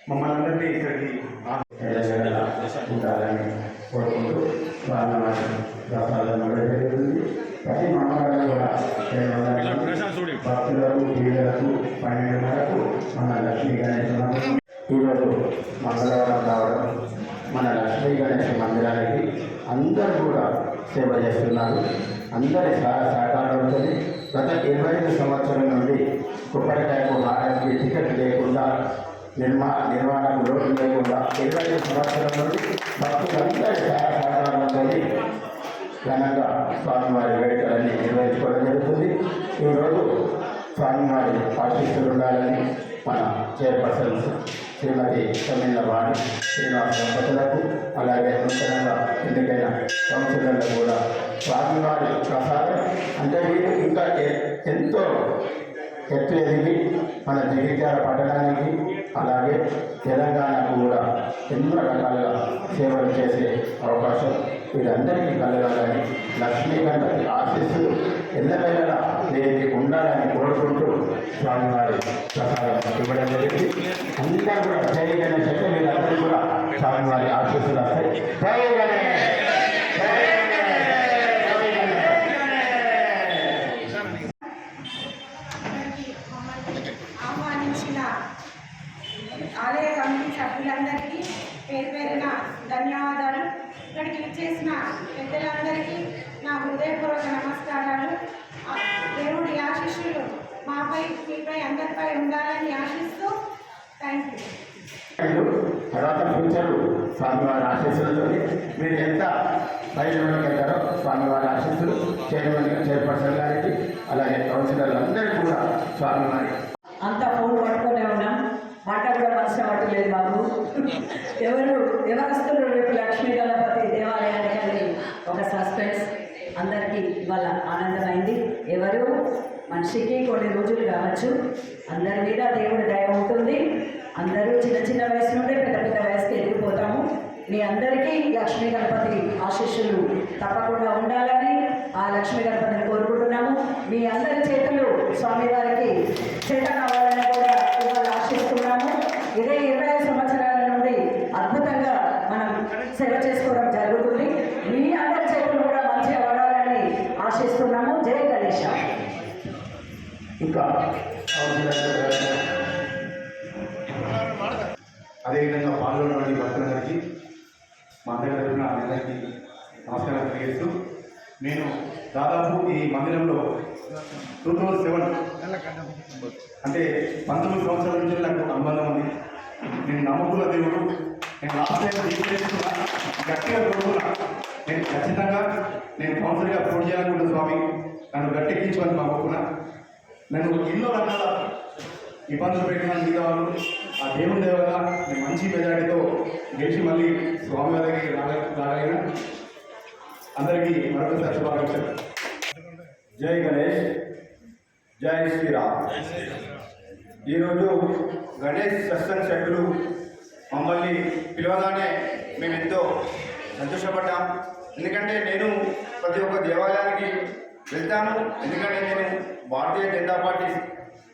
మమ్మల్ని అందరినీ ఇక్కడికి ఉండాలని కోరుకుంటూ ప్రతి మంగళవారం కూడా భక్తులకు క్రీడలకు 12 మన లక్ష్మీ గణేశ ఈరోజు మంగళవారం కావడం మన లక్ష్మీ గణేశ మందిరానికి అందరూ కూడా సేవ చేస్తున్నారు. అందరి సహకారంతో గత 25 సంవత్సరం నుండి కొబ్బరికాయకు హారానికి టికెట్ లేకుండా నిర్మాణం రోడ్డు లేకుండా 25 సంవత్సరం నుండి భక్తులందరి సహకారంతో ఘనంగా స్వామివారి వేడుకలన్నీ నిర్వహించుకోవడం జరుగుతుంది. ఈరోజు స్వామివారి ఆశీస్సులు ఉండాలని మన చైర్పర్సన్ శ్రీమతి తమిళవాణి శ్రీనివాస దంపతులకు అలాగే నూతనంగా ఎన్నికైన కౌన్సిలర్లకు కూడా స్వామివారి ప్రసాదం అంటే వీరు ఇంకా ఎంతో ఎత్తు ఎదిగి మన జగిత్యాల పట్టణానికి అలాగే తెలంగాణకు కూడా ఎన్నో రకాలుగా సేవలు చేసే అవకాశం వీరందరికీ కలగాలని లక్ష్మీ గణపతి ఆశీస్సులు ఎల్లవేళలా వీరికి ఉండాలని కోరుకుంటూ స్వామివారి ప్రసాదం ఇవ్వడం జరిగింది. అందరూ కూడా జై గణేష్ అంటే వీరందరూ కూడా స్వామివారి ఆశీస్సులు వస్తాయి. జై గణేష్ ఆలయ కమిటీ సభ్యులందరికీ పేరు పేరున ధన్యవాదాలు. ఇక్కడికి విచ్చేసిన పెద్దలందరికీ నా హృదయపూర్వక నమస్కారాలు. దేవుడి ఆశీస్సులు మాపై మీపై అందరిపై ఉండాలని ఆశిస్తూ థ్యాంక్ యూ. తర్వాత ఫ్యూచర్ స్వామివారి ఆశీస్సులతో మీరు ఎంత బయలులోకి వెళ్తారో స్వామివారి ఆశీస్సులు చైర్పర్సన్ గారికి అలాగే కౌన్సిలర్లు అందరికీ కూడా స్వామివారి అంతా ఫోన్ పట్టుకునే ఉన్నాం. మాట కూడా మనసు పట్టలేదు మాకు. ఎవరు వస్తున్నారు రేపు లక్ష్మీ గణపతి దేవాలయానికి అని ఒక సస్పెన్స్ అందరికీ ఇవాళ ఆనందమైంది. ఎవరు మనిషికి కొన్ని రోజులు కావచ్చు, అందరి మీద దేవుడి దయ ఉంటుంది. అందరూ చిన్న చిన్న వయసు నుండి పెద్ద పెద్ద వయసుకి ఎదిగిపోతాము. మీ అందరికీ లక్ష్మీ గణపతి ఆశీస్సులు తప్పకుండా ఉండాలని ఆ లక్ష్మీ గణపతిని కోరుకుంటున్నాము. మీ అందరి చేతులు స్వామివారికి చేత కావాలని కూడా ఇవాళ ఆశిస్తున్నాము. ఇదే 25 సంవత్సరాల నుండి అద్భుతంగా మనం సేవ చేసుకోవడం జరుగుతుంది. మీ అందరి చేతులు కూడా మంచిగా పడాలని ఆశిస్తున్నాము. జై గణేష. ఇంకా అదేవిధంగా పాల్గొన్నటువంటి భక్తులందరికీ మా అందరి అందరికీ నమస్కారం తెలియజేస్తూ, నేను దాదాపు ఈ మందిరంలో 2007 అంటే 19 సంవత్సరాల నుంచి నాకు అనుబంధం ఉంది. నేను నమ్మకుల దేవుడు. నేను లాస్ట్ టైం తీసుకున్నా గట్టిగా కోరుకున్నా, నేను ఖచ్చితంగా నేను కౌన్సిలర్గా పోటీ చేయాలనుకుంటున్న స్వామి నన్ను గట్టెక్కించుకొని నమ్మకున్నా. నన్ను ఎన్నో రకాల ఇబ్బందులు పెట్టిన మిగతా వాళ్ళు ఆ దేవుని దేవగా నేను మంచి మెజారిటీతో గెలిచి మళ్ళీ స్వామి వారికి రాగలిగిన అందరికీ మరొకసారి శుభాకాంక్షలు. జై గణేష్, జై శ్రీరామ్. ఈరోజు గణేష్ సత్సంగ్ సభ్యులు మమ్మల్ని పిలవగానే మేము ఎంతో సంతోషపడ్డాం. ఎందుకంటే నేను ప్రతి ఒక్క దేవాలయానికి వెళ్తాను. ఎందుకంటే నేను భారతీయ జనతా పార్టీ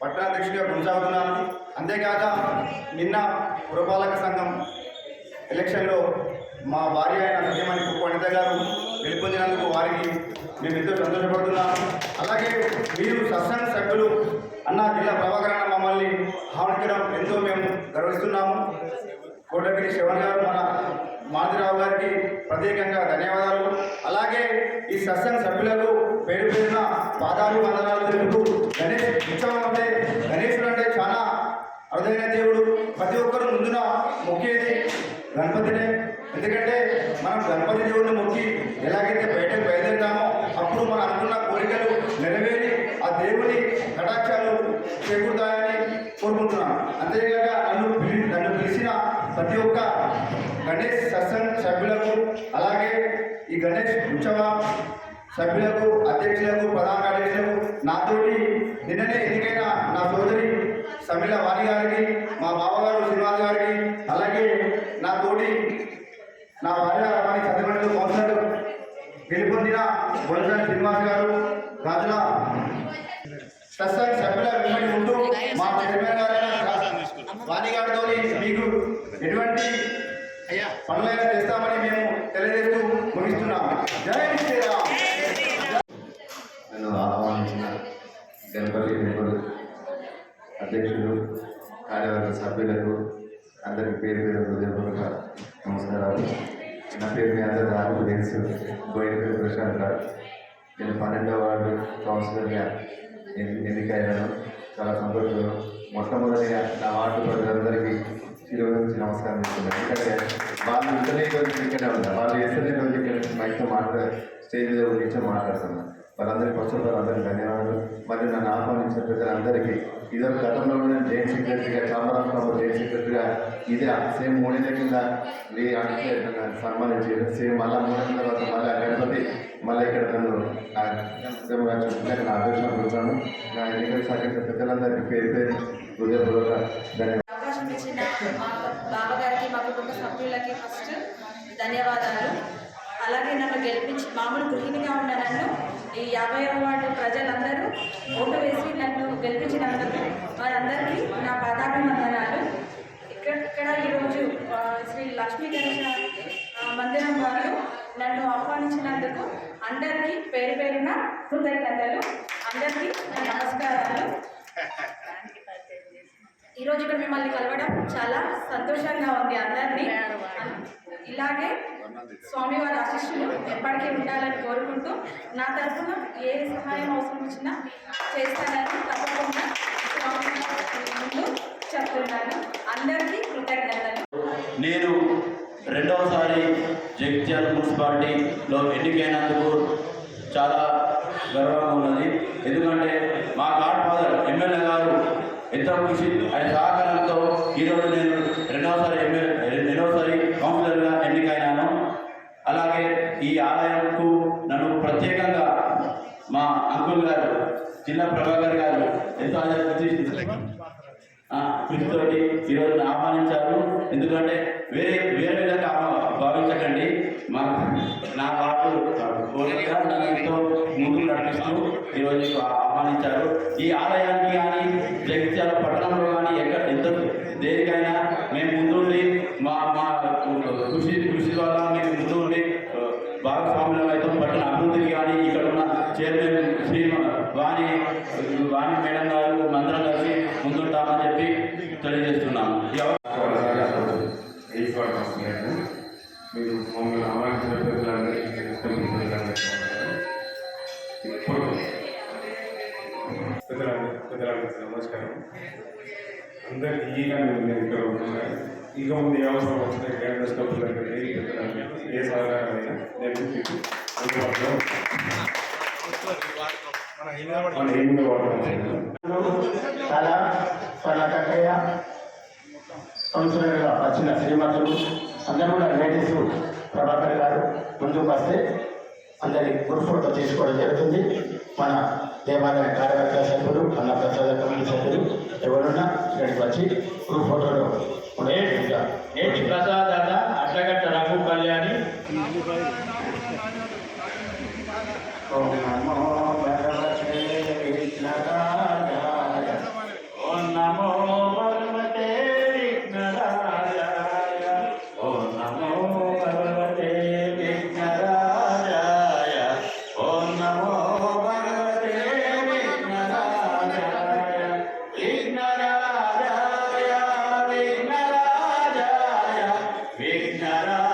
పట్టణాధ్యక్షుడిగా కొనసాగుతున్నాను. అంతేకాక నిన్న పురపాలక సంఘం ఎలక్షన్లో మా భార్య అయిన సత్యమణి వనిత గారు గెలుపొందినందుకు వారికి మేము ఎంతో సంతోషపడుతున్నాము. అలాగే మీరు సత్సంగ్ సభ్యులు అన్న జిల్లా ప్రభాకరణ మమ్మల్ని ఆహ్వానించడం ఎంతో మేము గర్విస్తున్నాము. కోటగిరి శ్రవణ్ గారు మన మాదిరావు గారికి ప్రత్యేకంగా ధన్యవాదాలు. అలాగే ఈ సత్సంగ్ సభ్యులకు పేరు పేరున పాదాలు వందనాలు తెలుపుతూ, గణేష్ ఉత్సవం అంటే గణేశుడు అంటే చాలా అరుదైన దేవుడు. ప్రతి ఒక్కరు ముందున మొక్కేది గణపతినే. ఎందుకంటే మనం గణపతి దేవుడిని మొక్కి ఎలాగైతే బయటకు బయలుదేరుతామో అప్పుడు మనం అనుకున్న కోరికలు నెరవేరి ఆ దేవుని కటాక్షాలు చేకూరుతాయని కోరుకుంటున్నాను. అంతేకాక నన్ను పిలిచిన ప్రతి ఒక్క గణేష్ సత్సంగ్ సభ్యులకు అలాగే ఈ గణేష్ ఉత్సవ సభ్యులకు అధ్యక్షులకు ప్రధాన కార్యదర్శులకు నాతోటి నిన్ననే ఎన్నికైన నా సోదరి సమిల వాణి గారికి మా బావగారు శ్రీనివాస్ గారికి అలాగే నా తోటి నా భార్య వాణి సత్యమణిలో కౌన్సిలర్ గెలుపొందిన బొలసాని శ్రీనివాస్ గారు గాజుల సత్సంగ్ సభ్యుల వెంబడి ఉంటూ మా చైర్మన్ గారైన వాణి గారితో మీకు ఎటువంటి పనులైనా చేస్తామని మేము తెలియజేస్తూ ముగిస్తున్నాము. జై శ్రీరామ్. నన్ను ఆహ్వానించిన గణపతి టెంపుల్ అధ్యక్షులు, కార్యవర్గ సభ్యులకు అందరికి పేరు పేరు హృదయపూర్వక నమస్కారాలు. నా పేరు మీ అందరూ నాకు తెలుసు, బోయినపల్లి ప్రశాంత్ గారు. నేను 12వ వార్డు కౌన్సిలర్గా ఎన్నికయ్యాను. చాలా సంతోషం. మొట్టమొదటిగా నా వార్డు ప్రజలందరికీ శిలువ నుంచి నమస్కారం చేస్తున్నాను. ఎందుకంటే వాళ్ళు ఇంటనే రోజు ఇక్కడే ఉంటారు, వాళ్ళు ఎస్ఎల్ఏ రోజు ఇక్కడ మైక్తో స్టేజ్ మీద కూర్చొని మాట్లాడుతున్నాను. వాళ్ళందరికీ ఫస్ట్ ఆఫ్ ఆల్ అందరికీ ధన్యవాదాలు. మరియు నన్ను ఆహ్వానించిన ప్రజలందరికీ ఇదే గతంలో నేను జైన్ సెక్రటరీగా, చామరాజరావు జైన్ సెక్రటరీగా ఇదే సేమ్ 3 ఏళ్ళ కింద సన్మానించారు. సేమ్ మళ్ళీ 3 ఏళ్ళ తర్వాత మళ్ళీ గణపతి మళ్ళీ ఇక్కడ నన్ను నా అదృష్టం పొందుతాను. నా ఎన్నికల శాఖ పెద్దలందరికీ పేరు పేరు హృదయపూర్వక ధన్యవాదాలు. అవకాశం ఇచ్చిన మా బావగారికి, మా కుటుంబ సభ్యులకి ఫస్ట్ ధన్యవాదాలు. అలాగే నన్ను గెలిపించి మామూలు గృహిణిగా ఉన్న నన్ను ఈ 50వ వార్డు ప్రజలందరూ ఓటు వేసి నన్ను గెలిపించినందుకు వారందరికీ నా పాదాభివందనాలు. ఇక్కడ ఈరోజు శ్రీ లక్ష్మీ గణేశ మందిరం వారు నన్ను ఆహ్వానించినందుకు అందరికీ పేరు పేరున కృతజ్ఞతలు. అందరికీ నా నమస్కారాలు. ఈరోజు ఇక్కడ మిమ్మల్ని కలవడం చాలా సంతోషంగా ఉంది. అందరినీ ఇలాగే స్వామివారి ఆశీస్సులు ఎప్పటికీ ఉండాలని కోరుకుంటూ నా తరఫున ఏ సహాయం అవసరం వచ్చినా చేస్తానని తప్పకుండా ముందు చెప్తున్నాను. అందరికీ కృతజ్ఞతలు. నేను రెండవసారి జగిత్యాల మున్సిపాలిటీలో ఎన్నికైనందుకు చాలా గర్వంగా ఉన్నది. ఎందుకంటే మా గాడ్ ఫాదర్ ఎమ్మెల్యే గారు ఎంతో కృషి, ఆయన సహకారంతో ఈరోజు నేను రెండవసారి కౌన్సిలర్గా ఎన్నికైనాను. అలాగే ఈ ఆలయంకు నన్ను ప్రత్యేకంగా మా అంకుల్ గారు జిల్లా ప్రభాకర్ గారు ఎంతో కృషితోటి ఈరోజు ఆహ్వానించారు. ఎందుకంటే వేరే విధంగా భావించకండి, నా వార్డు నన్ను ఎంతో ముందుకు నడిపిస్తూ ఈరోజు ఆహ్వానించారు. ఈ ఆలయానికి కానీ జగిత్యాల పట్టణంలో కానీ ఎంత దేనికైనా మేము ముందుండి మా కృషి ద్వారా మేము ముందుండి భాగస్వాములు అయితే పట్టణ అభివృద్ధికి కానీ ఇక్కడ ఉన్న చైర్మన్ శ్రీ వాణి మేడం గారు మంత్రం కలిసి ముందుంటామని చెప్పి తెలియజేస్తున్నాము. మీరు మమ్మల్ని ఆహ్వానించిన ప్రజలందరికీ పెద్దలందరికీ నమస్కారం. అందరికీ ఈగా నేను ఇక్కడ ఉంటున్నాను. ఇక ముందు ఏ అవసరం వచ్చినా గ్యాస్ డబ్బులు ఏ సహకారమైనా నేను అందుబాటులో చాలా కక్కయ్య కౌన్సిలర్గా వచ్చిన శ్రీమతులు అందరూ కూడా రిలేటివ్స్ ప్రభాకర్ గారు ముందుకు వస్తే అందరి గ్రూప్ ఫోటో తీసుకోవడం జరుగుతుంది. మన దేవాలయ కార్యవర్గ సభ్యులు, అన్న ప్రసాద కమిటీ సభ్యులు ఎవరున్నా ఇక్కడికి వచ్చి గ్రూప్ ఫోటోలో ఏటి ప్రసాద్ అన్న అడ్డగట్ట రఘు కళ్యాణి. ఓం నమో భగవతే విఘ్నరాజాయ, ఓం నమో భగవతే విఘ్నరాజాయ, ఓం నమో భగవతే విఘ్నరాజాయ, ఓం నమో భగవతే విఘ్నరాజాయ, విఘ్నరాజాయ విఘ్నరాజాయ విఘ్నరాజాయ